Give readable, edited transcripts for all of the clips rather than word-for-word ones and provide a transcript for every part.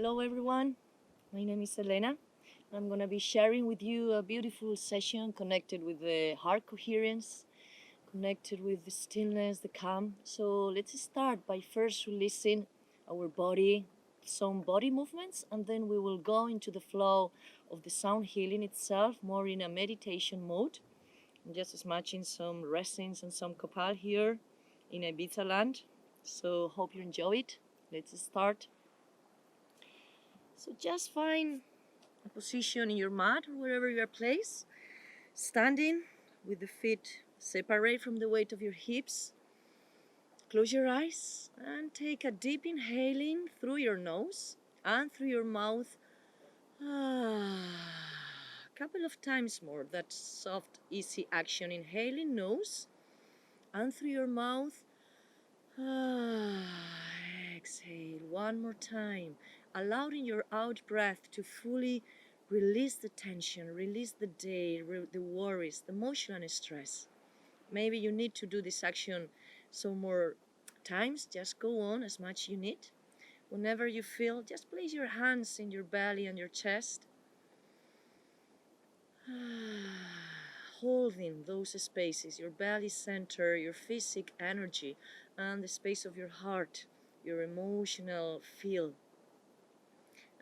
Hello everyone, my name is Elena. I'm going to be sharing with you a beautiful session connected with the heart coherence, connected with the stillness, the calm. So let's start by first releasing our body, some body movements, and then we will go into the flow of the sound healing itself, more in a meditation mode. I'm just matching some resins and some copal here in Ibiza land. So hope you enjoy it. Let's start. So just find a position in your mat or wherever you are placed, standing with the feet separate from the weight of your hips. Close your eyes and take a deep inhaling through your nose and through your mouth. A couple of times more. That soft, easy action. Inhaling nose and through your mouth. Exhale one more time, allowing your out breath to fully release the tension, release the day, the worries, the emotion and stress. Maybe you need to do this action some more times. Just go on as much you need. Whenever you feel, just place your hands in your belly and your chest, holding those spaces, your belly center, your physical energy, and the space of your heart, your emotional feel.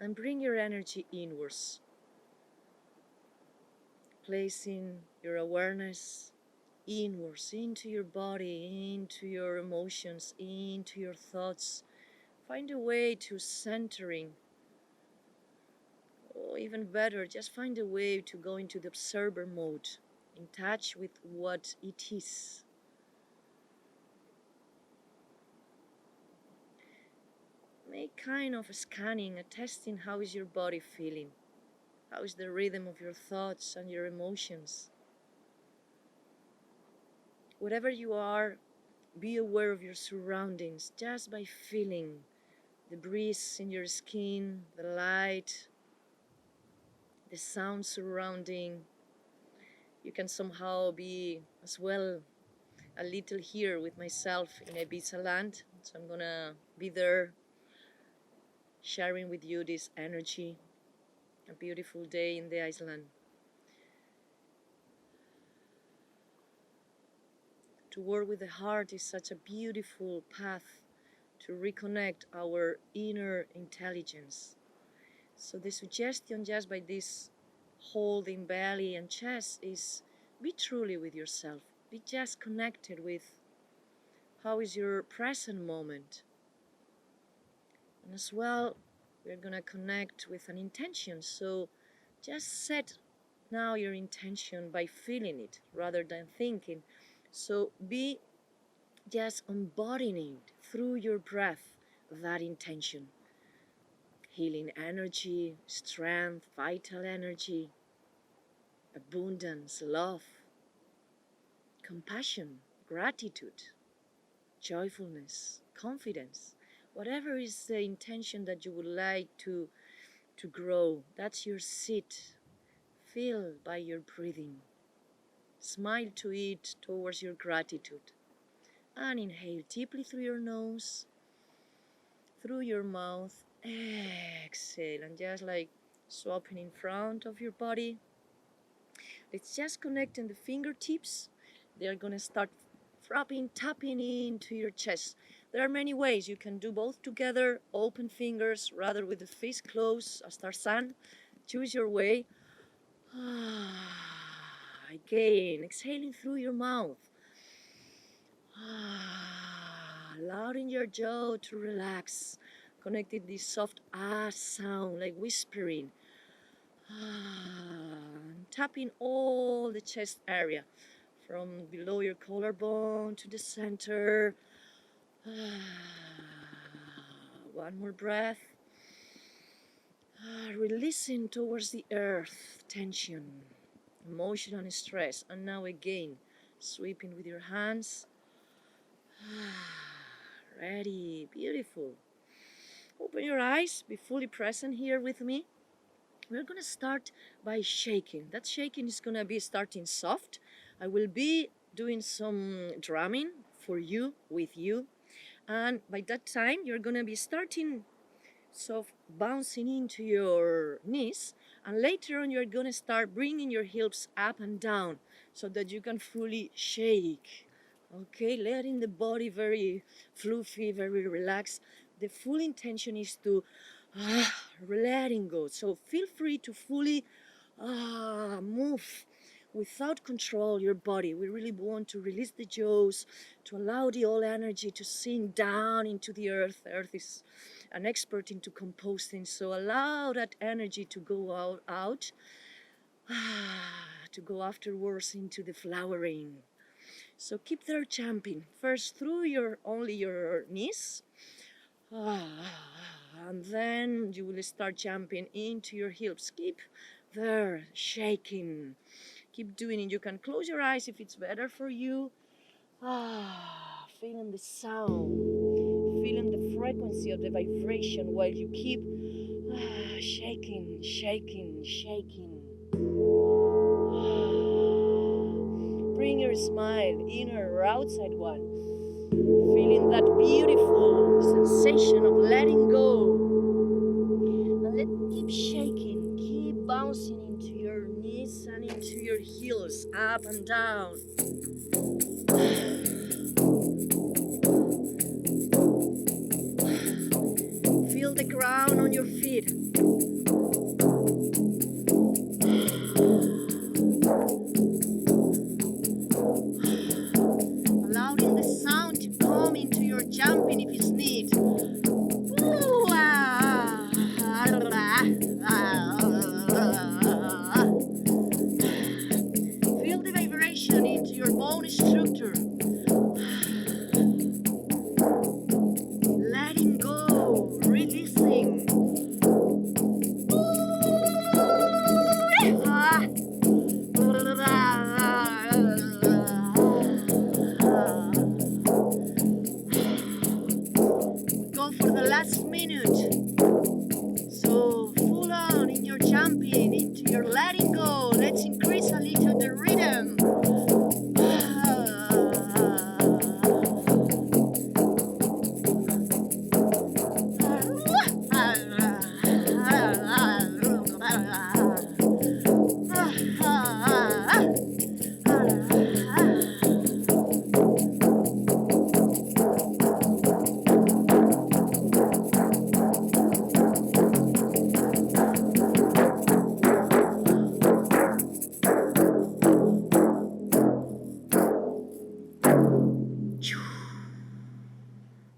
And bring your energy inwards, placing your awareness inwards, into your body, into your emotions, into your thoughts. Find a way to centering, or even better, just find a way to go into the observer mode, in touch with what it is. Make kind of a scanning, a testing. How is your body feeling? How is the rhythm of your thoughts and your emotions? Wherever you are, be aware of your surroundings just by feeling the breeze in your skin, the light, the sound surrounding. You can somehow be as well a little here with myself in Ibiza land. So I'm gonna be there sharing with you this energy. A beautiful day in the island. To work with the heart is such a beautiful path to reconnect our inner intelligence. So the suggestion just by this holding belly and chest is be truly with yourself. Be just connected with how is your present moment. And as well, we're going to connect with an intention. So just set now your intention by feeling it rather than thinking. So be just embodying through your breath that intention. Healing energy, strength, vital energy, abundance, love, compassion, gratitude, joyfulness, confidence. Whatever is the intention that you would like to grow, that's your seed. Feel by your breathing. Smile to it towards your gratitude. And inhale deeply through your nose, through your mouth. Exhale, and just like swapping in front of your body. Let's just connect in the fingertips. They are going to start tapping into your chest. There are many ways. You can do both together, open fingers, rather with the fist closed, as Tarzan. Choose your way. Again, exhaling through your mouth. Allowing your jaw to relax. Connecting this soft sound, like whispering. Tapping all the chest area, from below your collarbone to the center. One more breath. Releasing towards the earth, tension, emotion and stress. And now again, sweeping with your hands. Ready, beautiful. Open your eyes, be fully present here with me. We're gonna start by shaking. That shaking is gonna be starting soft. I will be doing some drumming for you, with you. And by that time, you're gonna be starting soft bouncing into your knees, and later on you're gonna start bringing your hips up and down so that you can fully shake. Okay, letting the body very fluffy, very relaxed. The full intention is to letting go. So feel free to fully move without control your body. We really want to release the jaws, to allow the all energy to sink down into the earth. Earth is an expert into composting, so allow that energy to go out to go afterwards into the flowering. So keep there jumping first through only your knees, and then you will start jumping into your hips. Keep there shaking, keep doing it. You can close your eyes if it's better for you. Feeling the sound, feeling the frequency of the vibration while you keep shaking, shaking, shaking. Bring your smile, inner or outside one. Feeling that beautiful sensation of letting go. And keep shaking, keep bouncing into your knees and into your heels, up and down. Feel the ground on your feet. Allowing the sound to come into your jumping if it's need. Feel the vibration into your bone structure. Letting go, releasing. Go for the last minute. So full on in your jumping, into your letting go. Let's increase a little the rhythm.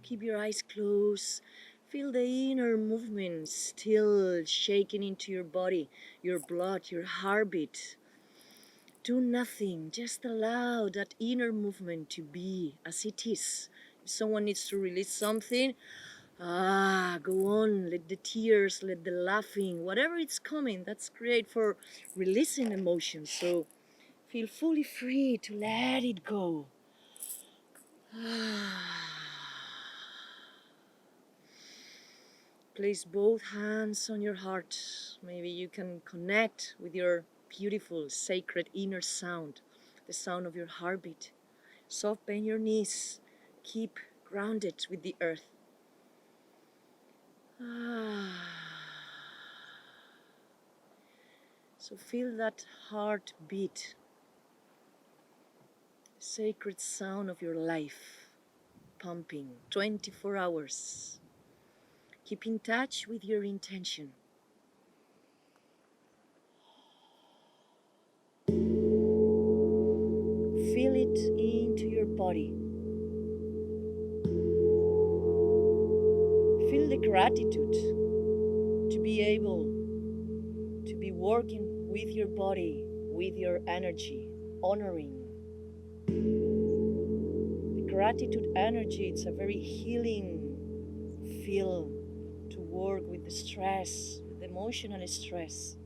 Keep your eyes closed. Feel the inner movement still shaking into your body, your blood, your heartbeat. Do nothing, just allow that inner movement to be as it is. If someone needs to release something, go on, let the tears, let the laughing, whatever it's coming, that's great for releasing emotions. So feel fully free to let it go. Place both hands on your heart. Maybe you can connect with your beautiful, sacred inner sound, the sound of your heartbeat. Soft bend your knees. Keep grounded with the earth. So feel that heartbeat, sacred sound of your life, pumping 24 hours. Keep in touch with your intention. Feel it into your body. Feel the gratitude to be able to be working with your body, with your energy, honoring. The gratitude energy, it's a very healing feel to work with the stress, with the emotional stress.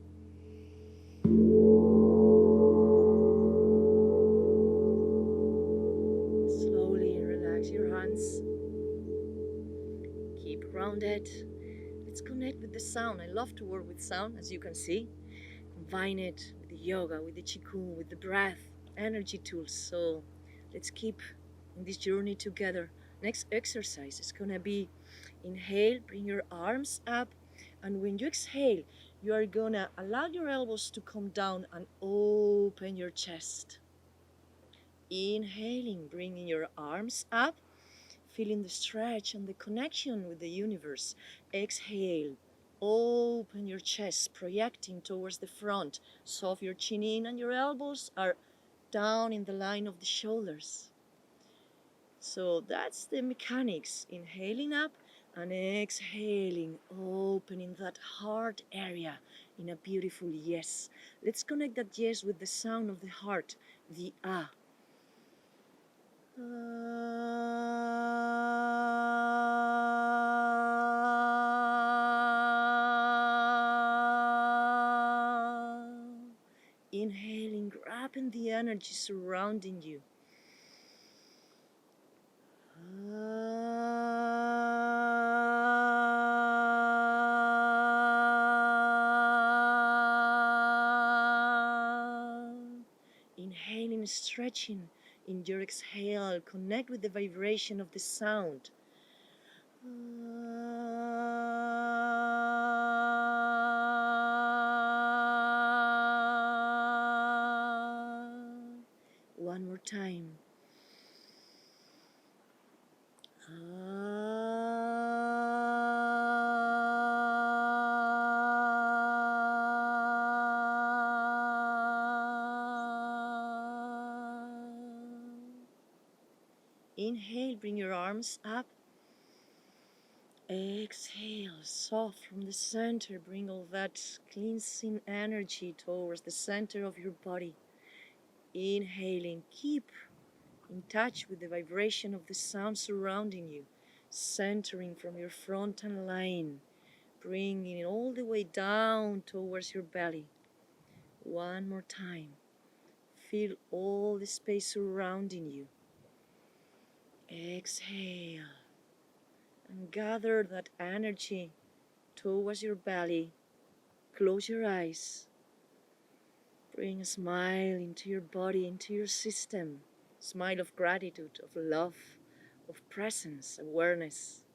Slowly relax your hands. Keep grounded. Let's connect with the sound. I love to work with sound, as you can see. Combine it with the yoga, with the qigong, with the breath, energy tools. So let's keep in this journey together. Next exercise is gonna be inhale, bring your arms up And when you exhale, you are gonna allow your elbows to come down and open your chest. Inhaling, bringing your arms up, feeling the stretch and the connection with the universe. Exhale, open your chest, projecting towards the front. Soft your chin in and your elbows are down in the line of the shoulders. So that's the mechanics. Inhaling up and exhaling, opening that heart area in a beautiful yes. Let's connect that yes with the sound of the heart, the ah. Inhaling, grabbing the energy surrounding you. Inhaling, stretching. In your exhale, connect with the vibration of the sound. One more time. Inhale, bring your arms up. Exhale, soft from the center. Bring all that cleansing energy towards the center of your body. Inhaling, keep in touch with the vibration of the sound surrounding you, centering from your frontal line, bringing it all the way down towards your belly. One more time. Feel all the space surrounding you. Exhale and gather that energy towards your belly. Close your eyes. Bring a smile into your body, into your system. Smile of gratitude, of love, of presence, awareness.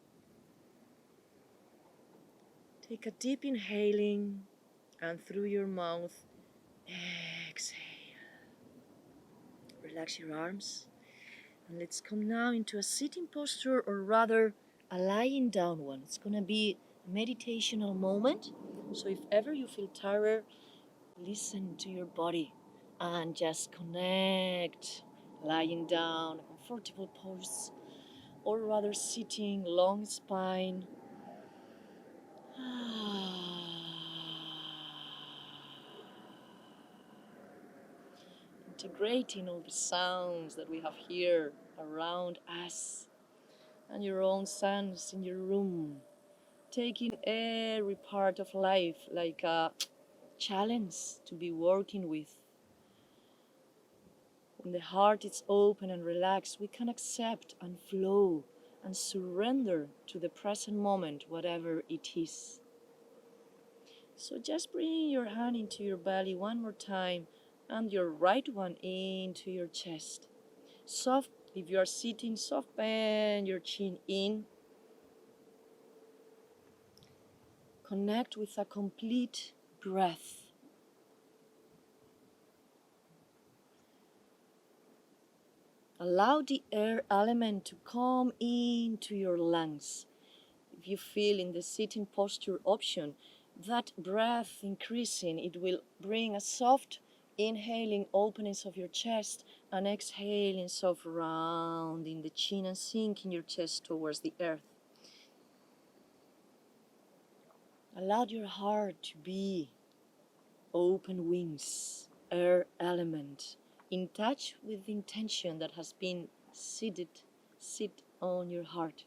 Take a deep inhaling and through your mouth, exhale. Relax your arms. And let's come now into a sitting posture, or rather a lying down one. It's going to be a meditational moment. So if ever you feel tired, listen to your body and just connect. Lying down, a comfortable pose, or rather sitting, long spine. Integrating all the sounds that we have here around us and your own sounds in your room. Taking every part of life like a challenge to be working with. When the heart is open and relaxed, we can accept and flow and surrender to the present moment, whatever it is. So just bring your hand into your belly one more time and your right one into your chest. Soft, if you are sitting, soft bend your chin in. Connect with a complete breath. Allow the air element to come into your lungs. If you feel in the sitting posture option, that breath increasing, it will bring a soft inhaling openness of your chest and exhaling soft rounding the chin and sinking your chest towards the earth. Allow your heart to be open wings, air element, in touch with the intention that has been sit on your heart.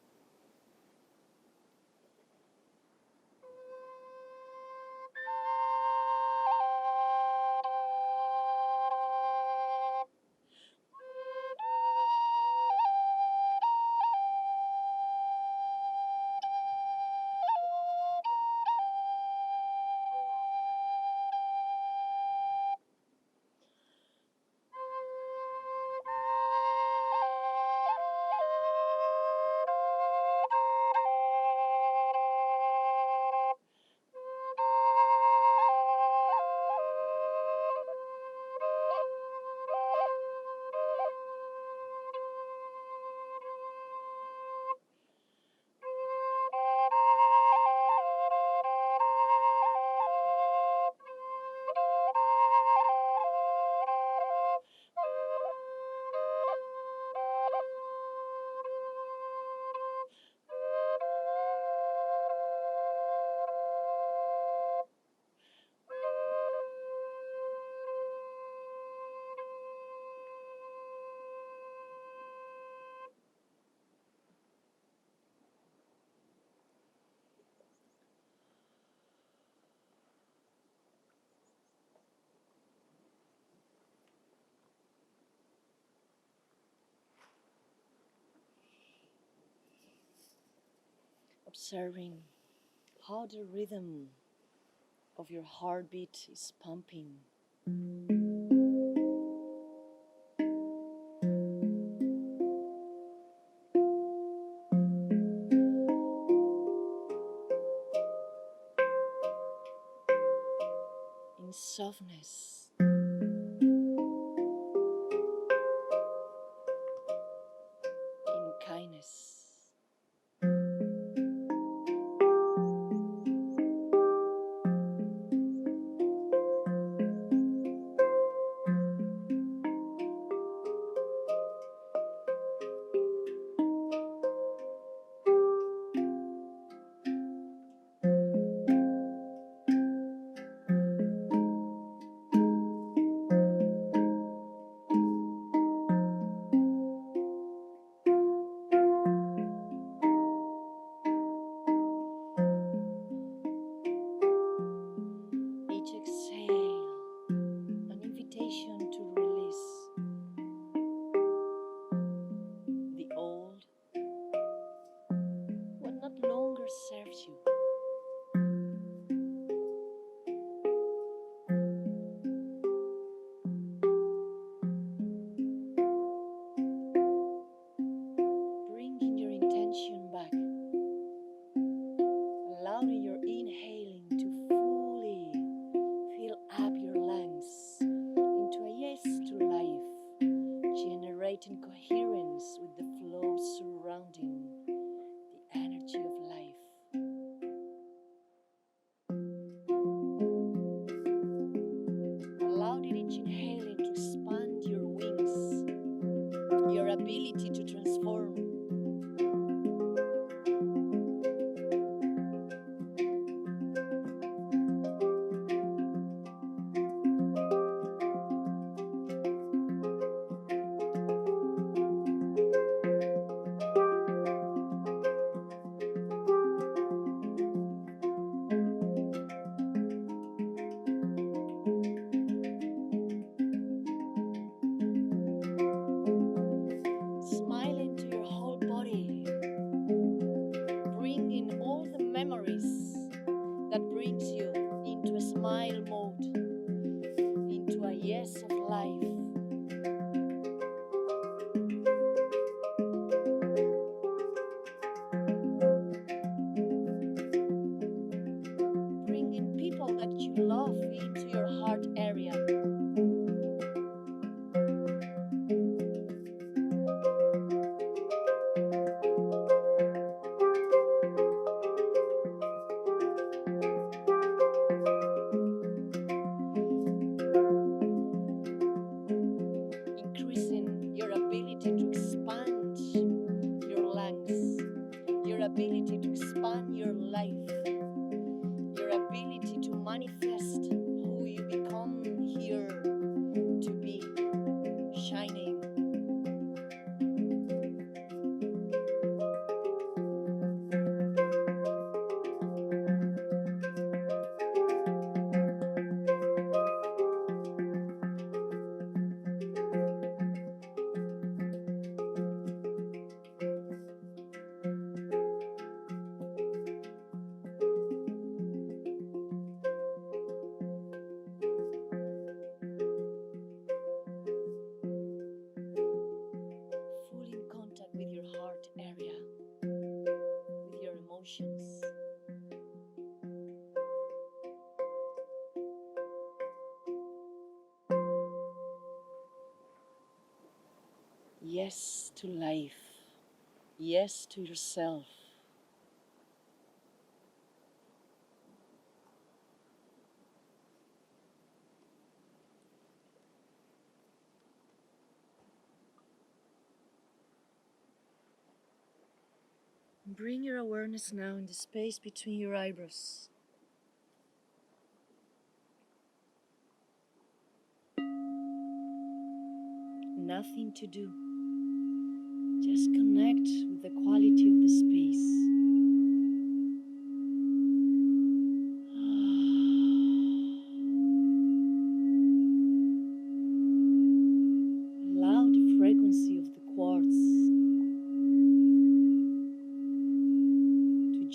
observing how the rhythm of your heartbeat is pumping. In softness, in kindness. Each exhale, an invitation to release the old, what no longer serves you. Bringing your intention back, allowing your inhaling to fully fill up your lungs into a yes to life, generating coherence with the flow surrounding the energy of life. Allowing each inhaling to expand your wings, your ability to transform. Smiling to your whole body, bringing all the memories that brings you into a smile mode, into a yes of life. Bringing people that you love into your heart area. Increasing your ability to expand your lungs, your ability to expand your life, your ability to manifest who you become here to be, shining. Fully in contact with your heart area, with your emotions. Yes to life. Yes to yourself. Bring your awareness now in the space between your eyebrows. Nothing to do. Just connect with the quality of the space. Allow the frequency of the quartz to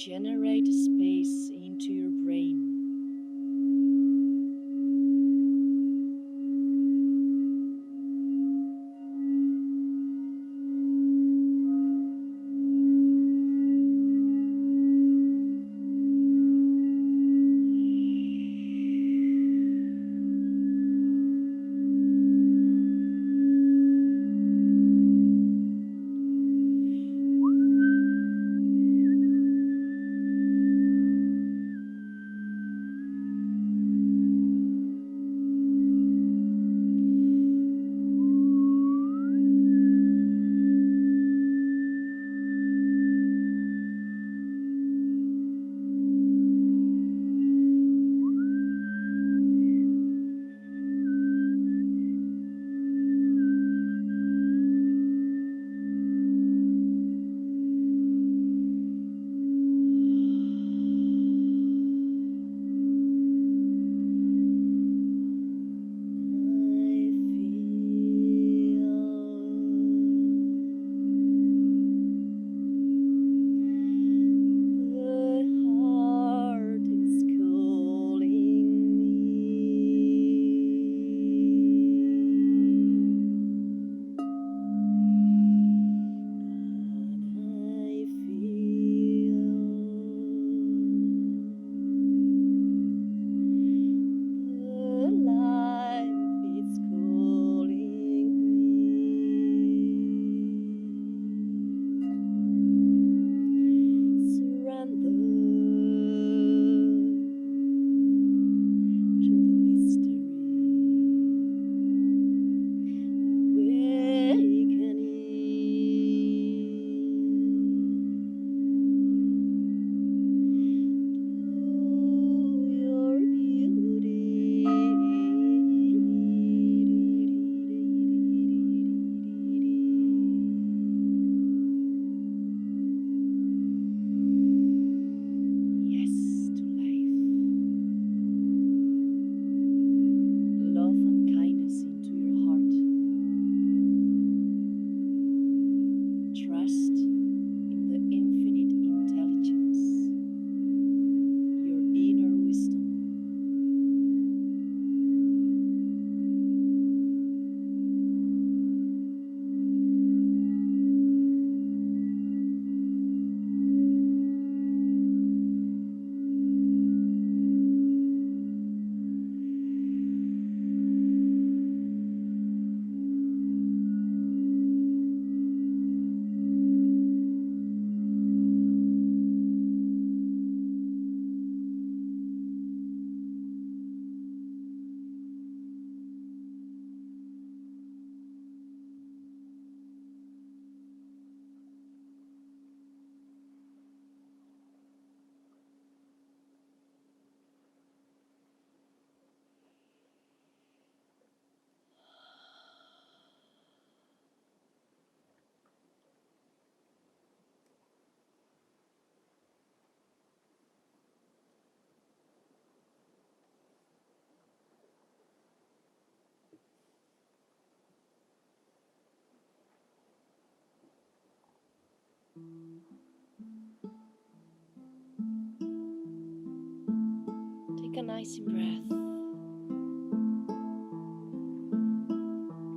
Take a nice breath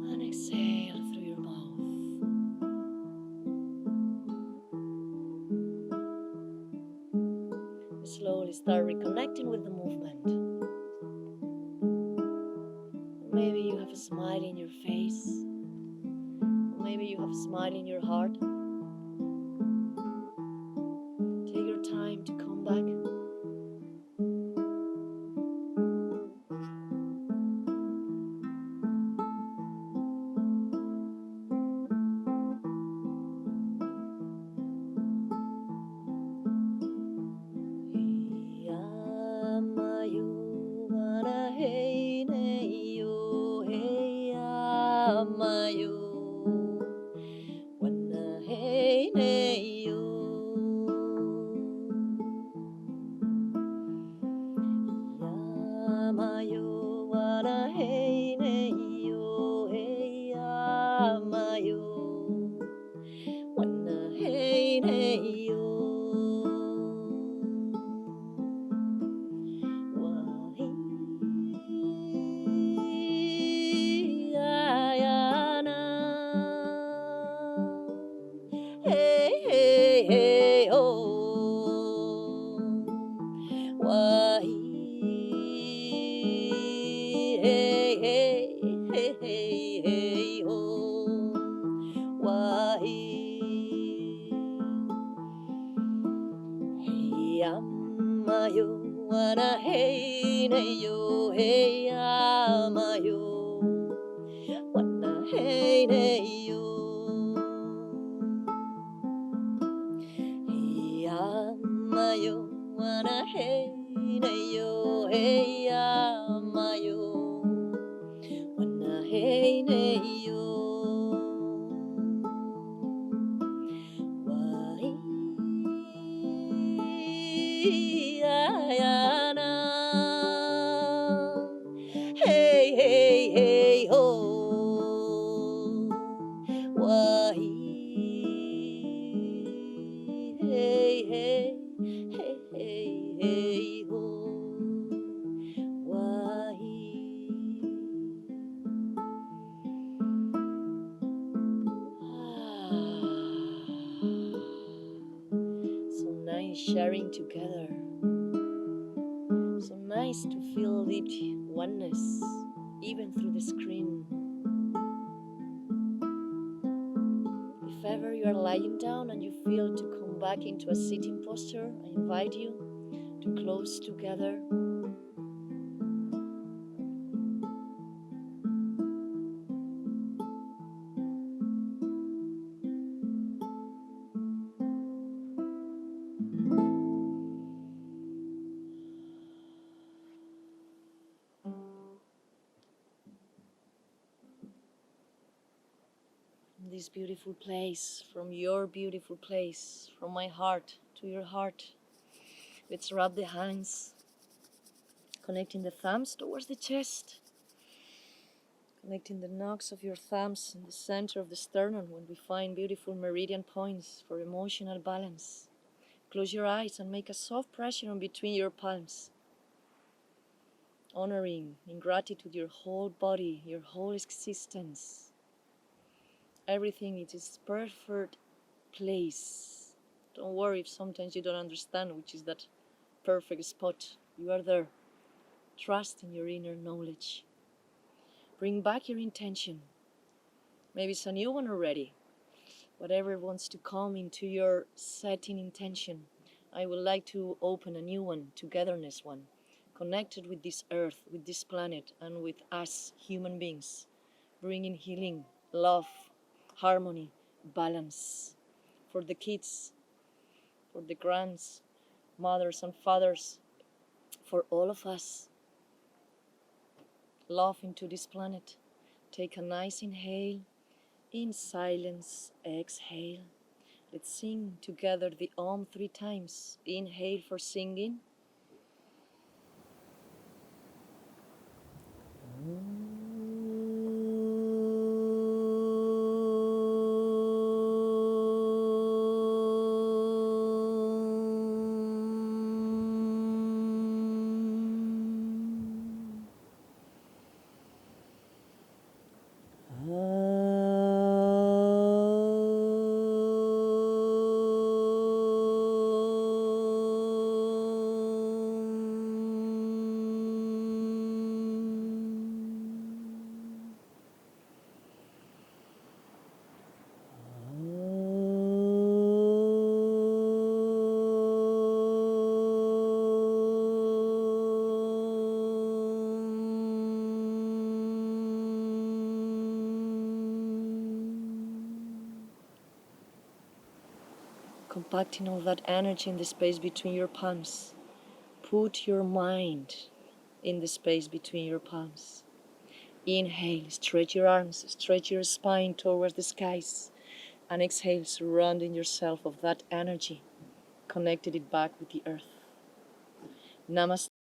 and exhale through your mouth. Slowly start reconnecting with the movement. Maybe you have a smile in your face. Maybe you have a smile in your heart. Take your time to come back. So nice sharing together. So nice to feel the oneness, even through the screen. If ever you are lying down and you feel to come back into a sitting posture, I invite you to close together. This beautiful place, from your beautiful place, from my heart to your heart. Let's rub the hands, connecting the thumbs towards the chest, connecting the knocks of your thumbs in the center of the sternum when we find beautiful meridian points for emotional balance. Close your eyes and make a soft pressure on between your palms, honoring in gratitude your whole body, your whole existence. Everything is its perfect place. Don't worry if sometimes you don't understand which is that perfect spot. You are there. Trust in your inner knowledge. Bring back your intention. Maybe it's a new one already. Whatever wants to come into your setting intention. I would like to open a new one, togetherness one, connected with this earth, with this planet, and with us, human beings, bringing healing, love, harmony, balance for the kids, for the grands, mothers and fathers, for all of us. Love into this planet. Take a nice inhale, in silence, exhale. Let's sing together the Om 3 times. Inhale for singing. Compacting all that energy in the space between your palms. Put your mind in the space between your palms. Inhale, stretch your arms, stretch your spine towards the skies. And exhale, surrounding yourself of that energy, connected it back with the earth. Namaste.